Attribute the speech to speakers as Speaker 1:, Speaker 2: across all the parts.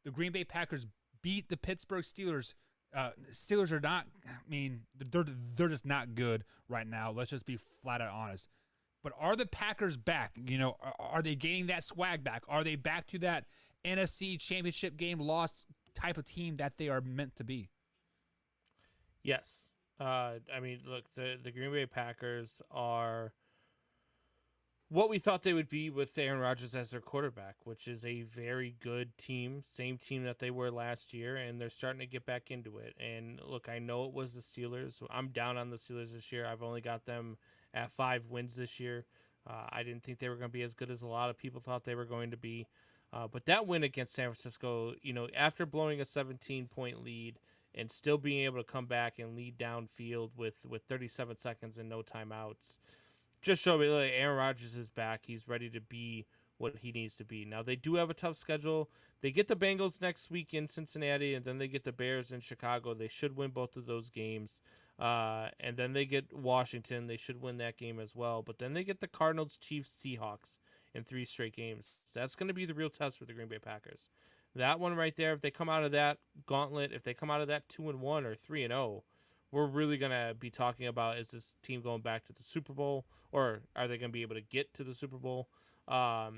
Speaker 1: The Green Bay Packers beat the Pittsburgh Steelers. Steelers are not. I mean, they're just not good right now. Let's just be flat out honest. But are the Packers back? Are they gaining that swag back? Are they back to that NFC Championship game loss type of team that they are meant to be?
Speaker 2: Yes. I mean, look, the Green Bay Packers are what we thought they would be with Aaron Rodgers as their quarterback, which is a very good team, same team that they were last year, and they're starting to get back into it. And look, I know it was the Steelers. I'm down on the Steelers this year. I've only got them at 5 wins this year. I didn't think they were going to be as good as a lot of people thought they were going to be. But that win against San Francisco, after blowing a 17-point lead and still being able to come back and lead downfield with 37 seconds and no timeouts, just show me like Aaron Rodgers is back. He's ready to be what he needs to be. Now, they do have a tough schedule. They get the Bengals next week in Cincinnati, and then they get the Bears in Chicago. They should win both of those games. And then they get Washington. They should win that game as well. But then they get the Cardinals, Chiefs, Seahawks in 3 straight games. That's going to be the real test for the Green Bay Packers. That one right there, if they come out of that gauntlet, if they come out of that 2-1 or 3-0, we're really going to be talking about, is this team going back to the Super Bowl, or are they going to be able to get to the Super Bowl? I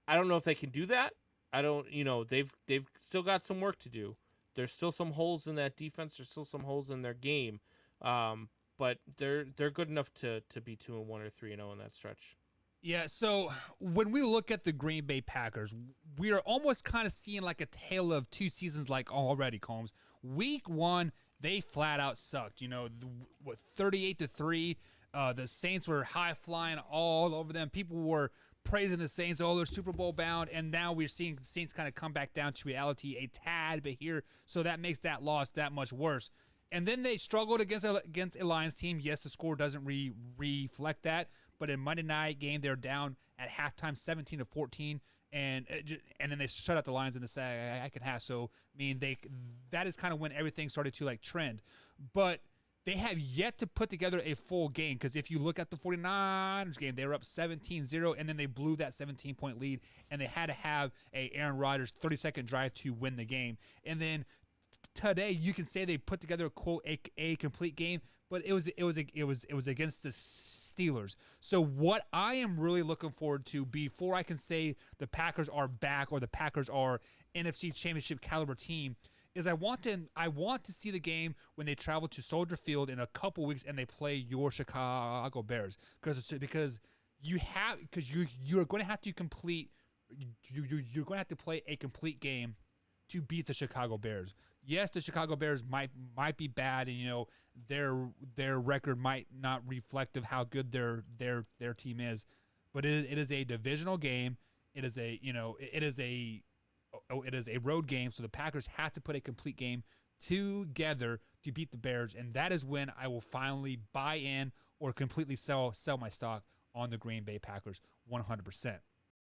Speaker 2: don't know if they can do that. They've still got some work to do. There's still some holes in that defense. There's still some holes in their game. But they're good enough to be 2-1 or 3-0 in that stretch.
Speaker 1: Yeah, so when we look at the Green Bay Packers, we are almost kind of seeing like a tale of 2 seasons like already, Combs. Week 1, they flat out sucked. 38-3. The Saints were high flying all over them. People were praising the Saints. Oh, they're Super Bowl bound. And now we're seeing the Saints kind of come back down to reality a tad bit here. So that makes that loss that much worse. And then they struggled against a Lions team. Yes, the score doesn't reflect that, but in Monday night game they're down at halftime 17-14, and then they shut out the Lions in the second half. So I mean that is kind of when everything started to like trend, but they have yet to put together a full game, because if you look at the 49ers game, they were up 17-0, and then they blew that 17-point lead, and they had to have a Aaron Rodgers 30-second drive to win the game, and then today you can say they put together a complete game, but it was against the Steelers. So what I am really looking forward to before I can say the Packers are back or the Packers are NFC Championship caliber team is I want to see the game when they travel to Soldier Field in a couple weeks and they play your Chicago Bears, because you're going to have to complete you're going to have to play a complete game to beat the Chicago Bears. Yes, the Chicago Bears might be bad, and their record might not reflect of how good their team is, but it is a divisional game. It is a road game, so the Packers have to put a complete game together to beat the Bears, and that is when I will finally buy in or completely sell my stock on the Green Bay Packers 100%.